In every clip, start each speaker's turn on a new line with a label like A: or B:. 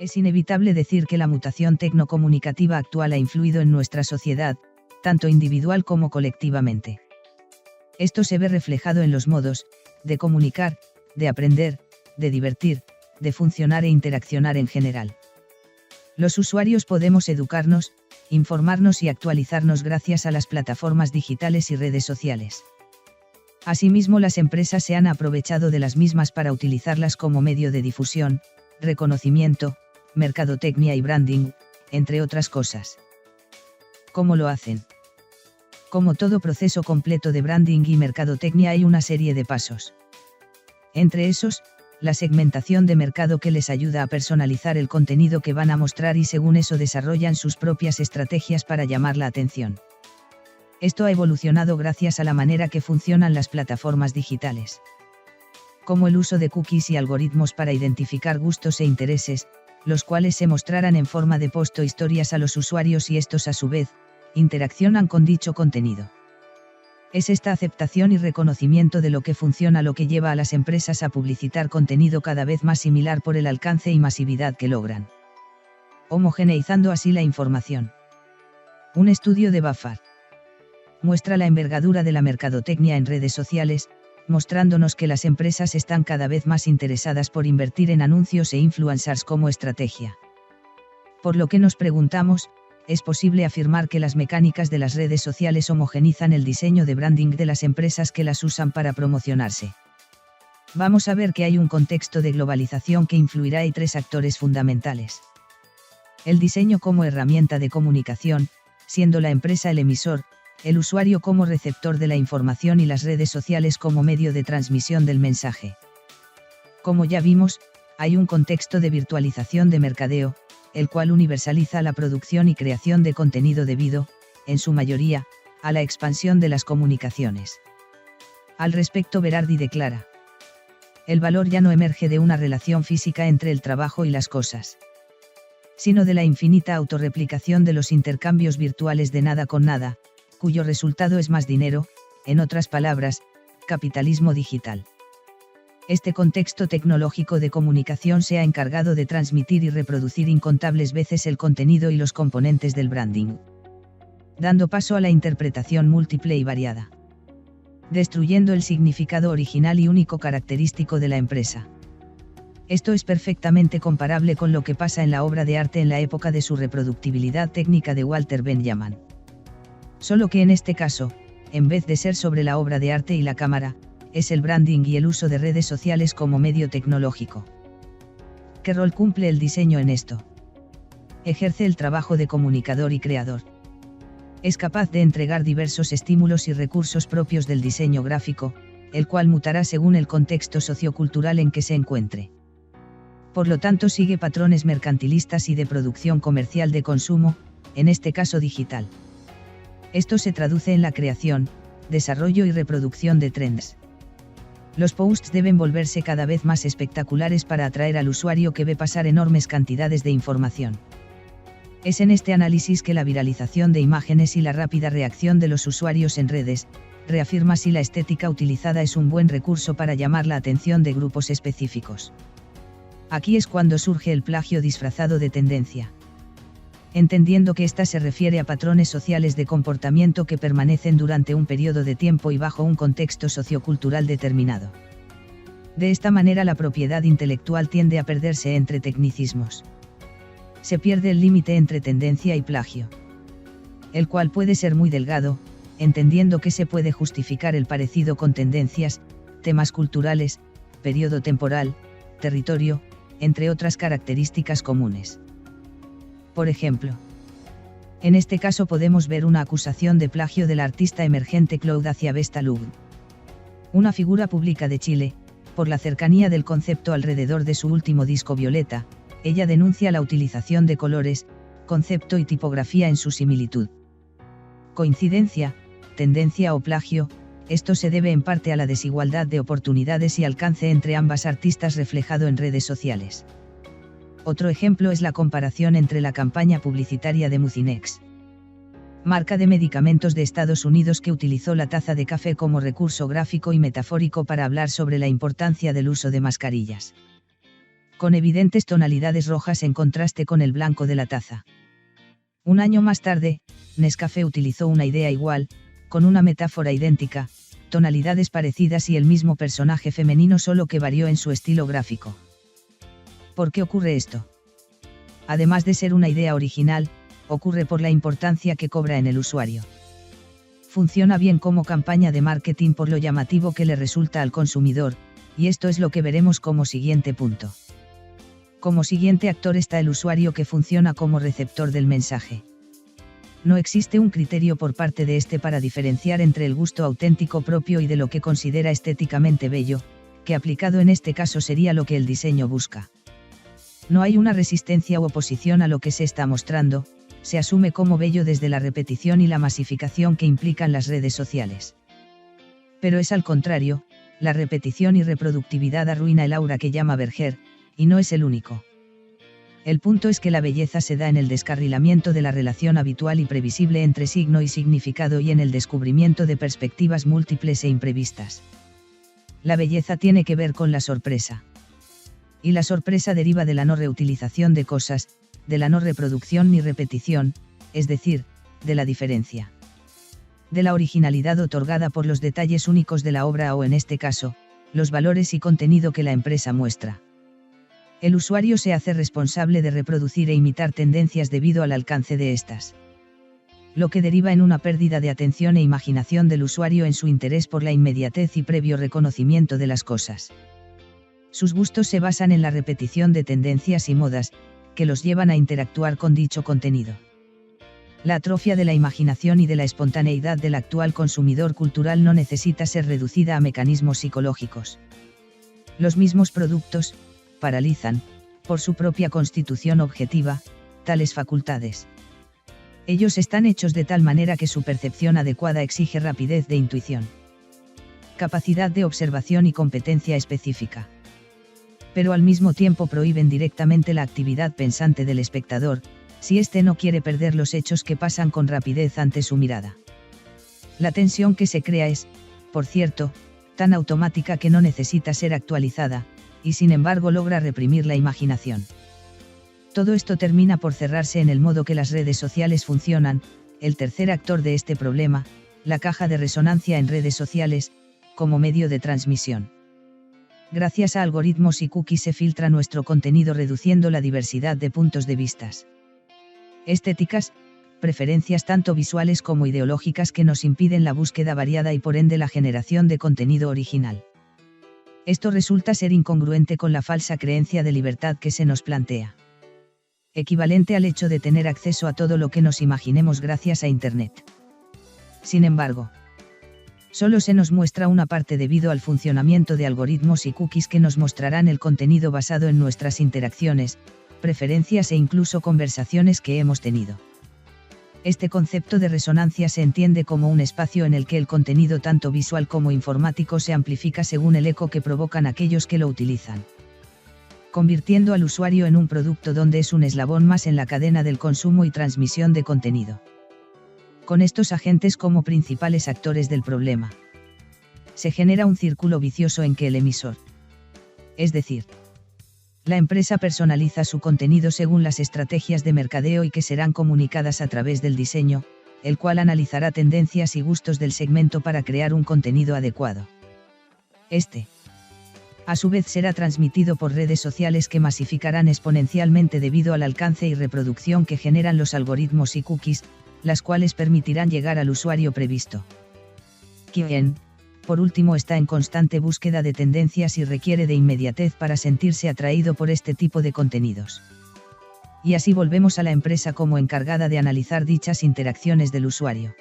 A: Es inevitable decir que la mutación tecnocomunicativa actual ha influido en nuestra sociedad, tanto individual como colectivamente. Esto se ve reflejado en los modos, de comunicar, de aprender, de divertir, de funcionar e interaccionar en general. Los usuarios podemos educarnos, informarnos y actualizarnos gracias a las plataformas digitales y redes sociales. Asimismo, las empresas se han aprovechado de las mismas para utilizarlas como medio de difusión, reconocimiento, mercadotecnia y branding, entre otras cosas. ¿Cómo lo hacen? Como todo proceso completo de branding y mercadotecnia, hay una serie de pasos. Entre esos, la segmentación de mercado, que les ayuda a personalizar el contenido que van a mostrar y según eso desarrollan sus propias estrategias para llamar la atención. Esto ha evolucionado gracias a la manera que funcionan las plataformas digitales. Como el uso de cookies y algoritmos para identificar gustos e intereses, los cuales se mostrarán en forma de post o historias a los usuarios y estos a su vez, interaccionan con dicho contenido. Es esta aceptación y reconocimiento de lo que funciona lo que lleva a las empresas a publicitar contenido cada vez más similar por el alcance y masividad que logran, homogeneizando así la información. Un estudio de Bafar muestra la envergadura de la mercadotecnia en redes sociales, mostrándonos que las empresas están cada vez más interesadas por invertir en anuncios e influencers como estrategia. Por lo que nos preguntamos, ¿es posible afirmar que las mecánicas de las redes sociales homogenizan el diseño de branding de las empresas que las usan para promocionarse? Vamos a ver que hay un contexto de globalización que influirá y tres actores fundamentales. El diseño como herramienta de comunicación, siendo la empresa el emisor, el usuario como receptor de la información y las redes sociales como medio de transmisión del mensaje. Como ya vimos, hay un contexto de virtualización de mercadeo, el cual universaliza la producción y creación de contenido debido, en su mayoría, a la expansión de las comunicaciones. Al respecto, Berardi declara: el valor ya no emerge de una relación física entre el trabajo y las cosas, sino de la infinita autorreplicación de los intercambios virtuales de nada con nada, cuyo resultado es más dinero, en otras palabras, capitalismo digital. Este contexto tecnológico de comunicación se ha encargado de transmitir y reproducir incontables veces el contenido y los componentes del branding, dando paso a la interpretación múltiple y variada, destruyendo el significado original y único característico de la empresa. Esto es perfectamente comparable con lo que pasa en la obra de arte en la época de su reproductibilidad técnica de Walter Benjamin. Solo que en este caso, en vez de ser sobre la obra de arte y la cámara, es el branding y el uso de redes sociales como medio tecnológico. ¿Qué rol cumple el diseño en esto? Ejerce el trabajo de comunicador y creador. Es capaz de entregar diversos estímulos y recursos propios del diseño gráfico, el cual mutará según el contexto sociocultural en que se encuentre. Por lo tanto, sigue patrones mercantilistas y de producción comercial de consumo, en este caso digital. Esto se traduce en la creación, desarrollo y reproducción de trends. Los posts deben volverse cada vez más espectaculares para atraer al usuario que ve pasar enormes cantidades de información. Es en este análisis que la viralización de imágenes y la rápida reacción de los usuarios en redes, reafirma si la estética utilizada es un buen recurso para llamar la atención de grupos específicos. Aquí es cuando surge el plagio disfrazado de tendencia, entendiendo que ésta se refiere a patrones sociales de comportamiento que permanecen durante un periodo de tiempo y bajo un contexto sociocultural determinado. De esta manera, la propiedad intelectual tiende a perderse entre tecnicismos. Se pierde el límite entre tendencia y plagio, el cual puede ser muy delgado, entendiendo que se puede justificar el parecido con tendencias, temas culturales, periodo temporal, territorio, entre otras características comunes. Por ejemplo, en este caso podemos ver una acusación de plagio del artista emergente Claude hacia Vesta Lug, una figura pública de Chile, por la cercanía del concepto alrededor de su último disco Violeta. Ella denuncia la utilización de colores, concepto y tipografía en su similitud. Coincidencia, tendencia o plagio, esto se debe en parte a la desigualdad de oportunidades y alcance entre ambas artistas reflejado en redes sociales. Otro ejemplo es la comparación entre la campaña publicitaria de Mucinex, marca de medicamentos de Estados Unidos, que utilizó la taza de café como recurso gráfico y metafórico para hablar sobre la importancia del uso de mascarillas, con evidentes tonalidades rojas en contraste con el blanco de la taza. Un año más tarde, Nescafé utilizó una idea igual, con una metáfora idéntica, tonalidades parecidas y el mismo personaje femenino, solo que varió en su estilo gráfico. ¿Por qué ocurre esto? Además de ser una idea original, ocurre por la importancia que cobra en el usuario. Funciona bien como campaña de marketing por lo llamativo que le resulta al consumidor, y esto es lo que veremos como siguiente punto. Como siguiente actor está el usuario, que funciona como receptor del mensaje. No existe un criterio por parte de este para diferenciar entre el gusto auténtico propio y de lo que considera estéticamente bello, que aplicado en este caso sería lo que el diseño busca. No hay una resistencia u oposición a lo que se está mostrando, se asume como bello desde la repetición y la masificación que implican las redes sociales. Pero es al contrario, la repetición y reproductividad arruina el aura que llama Berger, y no es el único. El punto es que la belleza se da en el descarrilamiento de la relación habitual y previsible entre signo y significado y en el descubrimiento de perspectivas múltiples e imprevistas. La belleza tiene que ver con la sorpresa. Y la sorpresa deriva de la no reutilización de cosas, de la no reproducción ni repetición, es decir, de la diferencia. De la originalidad otorgada por los detalles únicos de la obra o, en este caso, los valores y contenido que la empresa muestra. El usuario se hace responsable de reproducir e imitar tendencias debido al alcance de estas. Lo que deriva en una pérdida de atención e imaginación del usuario en su interés por la inmediatez y previo reconocimiento de las cosas. Sus gustos se basan en la repetición de tendencias y modas, que los llevan a interactuar con dicho contenido. La atrofia de la imaginación y de la espontaneidad del actual consumidor cultural no necesita ser reducida a mecanismos psicológicos. Los mismos productos paralizan, por su propia constitución objetiva, tales facultades. Ellos están hechos de tal manera que su percepción adecuada exige rapidez de intuición, capacidad de observación y competencia específica. Pero al mismo tiempo prohíben directamente la actividad pensante del espectador, si éste no quiere perder los hechos que pasan con rapidez ante su mirada. La tensión que se crea es, por cierto, tan automática que no necesita ser actualizada, y sin embargo logra reprimir la imaginación. Todo esto termina por cerrarse en el modo que las redes sociales funcionan, el tercer actor de este problema, la caja de resonancia en redes sociales, como medio de transmisión. Gracias a algoritmos y cookies se filtra nuestro contenido reduciendo la diversidad de puntos de vistas. Estéticas, preferencias tanto visuales como ideológicas que nos impiden la búsqueda variada y por ende la generación de contenido original. Esto resulta ser incongruente con la falsa creencia de libertad que se nos plantea. Equivalente al hecho de tener acceso a todo lo que nos imaginemos gracias a Internet. Sin embargo, solo se nos muestra una parte debido al funcionamiento de algoritmos y cookies que nos mostrarán el contenido basado en nuestras interacciones, preferencias e incluso conversaciones que hemos tenido. Este concepto de resonancia se entiende como un espacio en el que el contenido tanto visual como informático se amplifica según el eco que provocan aquellos que lo utilizan, convirtiendo al usuario en un producto donde es un eslabón más en la cadena del consumo y transmisión de contenido. Con estos agentes como principales actores del problema, se genera un círculo vicioso en que el emisor, es decir, la empresa, personaliza su contenido según las estrategias de mercadeo y que serán comunicadas a través del diseño, el cual analizará tendencias y gustos del segmento para crear un contenido adecuado. Este, a su vez, será transmitido por redes sociales que masificarán exponencialmente debido al alcance y reproducción que generan los algoritmos y cookies, las cuales permitirán llegar al usuario previsto, quien, por último, está en constante búsqueda de tendencias y requiere de inmediatez para sentirse atraído por este tipo de contenidos. Y así volvemos a la empresa como encargada de analizar dichas interacciones del usuario,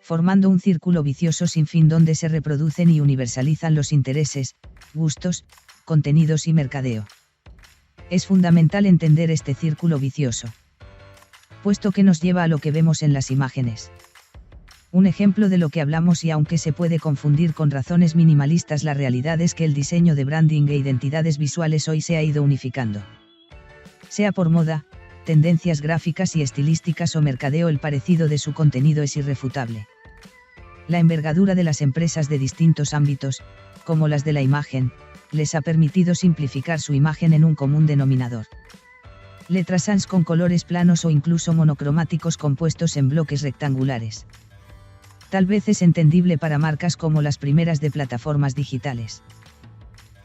A: formando un círculo vicioso sin fin donde se reproducen y universalizan los intereses, gustos, contenidos y mercadeo. Es fundamental entender este círculo vicioso, puesto que nos lleva a lo que vemos en las imágenes. Un ejemplo de lo que hablamos, y aunque se puede confundir con razones minimalistas, la realidad es que el diseño de branding e identidades visuales hoy se ha ido unificando. Sea por moda, tendencias gráficas y estilísticas o mercadeo, el parecido de su contenido es irrefutable. La envergadura de las empresas de distintos ámbitos, como las de la imagen, les ha permitido simplificar su imagen en un común denominador. Letras sans con colores planos o incluso monocromáticos compuestos en bloques rectangulares. Tal vez es entendible para marcas como las primeras de plataformas digitales.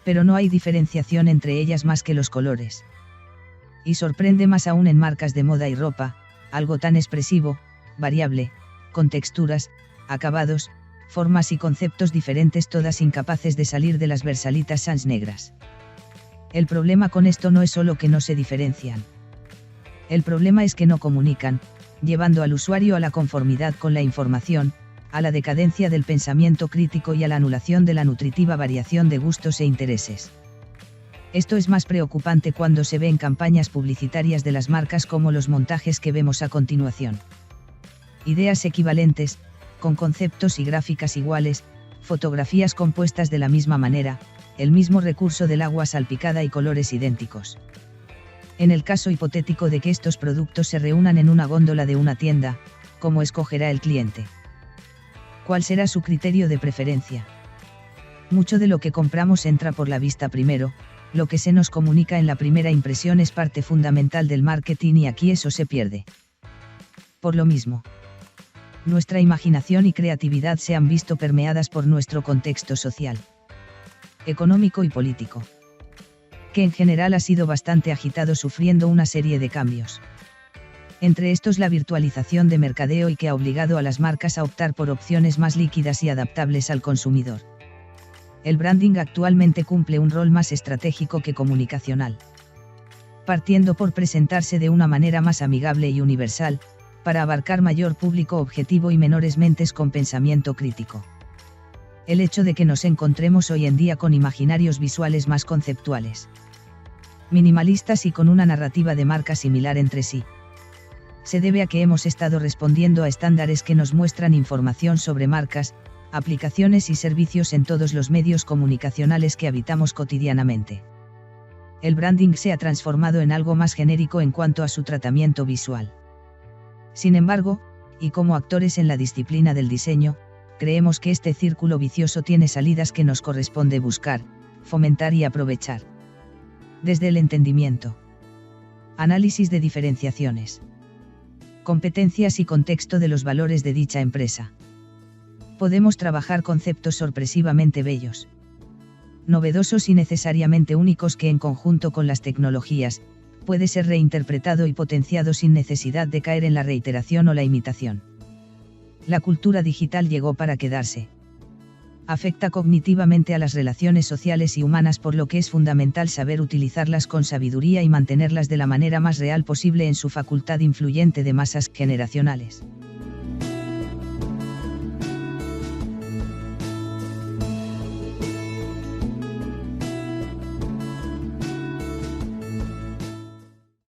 A: Pero no hay diferenciación entre ellas más que los colores. Y sorprende más aún en marcas de moda y ropa, algo tan expresivo, variable, con texturas, acabados, formas y conceptos diferentes, todas incapaces de salir de las versalitas sans negras. El problema con esto no es solo que no se diferencian. El problema es que no comunican, llevando al usuario a la conformidad con la información, a la decadencia del pensamiento crítico y a la anulación de la nutritiva variación de gustos e intereses. Esto es más preocupante cuando se ve en campañas publicitarias de las marcas como los montajes que vemos a continuación. Ideas equivalentes, con conceptos y gráficas iguales, fotografías compuestas de la misma manera, el mismo recurso del agua salpicada y colores idénticos. En el caso hipotético de que estos productos se reúnan en una góndola de una tienda, ¿cómo escogerá el cliente? ¿Cuál será su criterio de preferencia? Mucho de lo que compramos entra por la vista primero, lo que se nos comunica en la primera impresión es parte fundamental del marketing y aquí eso se pierde. Por lo mismo, nuestra imaginación y creatividad se han visto permeadas por nuestro contexto social, económico y político, que en general ha sido bastante agitado, sufriendo una serie de cambios. Entre estos la virtualización de mercadeo, y que ha obligado a las marcas a optar por opciones más líquidas y adaptables al consumidor. El branding actualmente cumple un rol más estratégico que comunicacional, partiendo por presentarse de una manera más amigable y universal, para abarcar mayor público objetivo y menores mentes con pensamiento crítico. El hecho de que nos encontremos hoy en día con imaginarios visuales más conceptuales, minimalistas y con una narrativa de marca similar entre sí, se debe a que hemos estado respondiendo a estándares que nos muestran información sobre marcas, aplicaciones y servicios en todos los medios comunicacionales que habitamos cotidianamente. El branding se ha transformado en algo más genérico en cuanto a su tratamiento visual. Sin embargo, y como actores en la disciplina del diseño, creemos que este círculo vicioso tiene salidas que nos corresponde buscar, fomentar y aprovechar. Desde el entendimiento, análisis de diferenciaciones, competencias y contexto de los valores de dicha empresa, podemos trabajar conceptos sorpresivamente bellos, novedosos y necesariamente únicos, que en conjunto con las tecnologías, puede ser reinterpretado y potenciado sin necesidad de caer en la reiteración o la imitación. La cultura digital llegó para quedarse. Afecta cognitivamente a las relaciones sociales y humanas, por lo que es fundamental saber utilizarlas con sabiduría y mantenerlas de la manera más real posible en su facultad influyente de masas generacionales.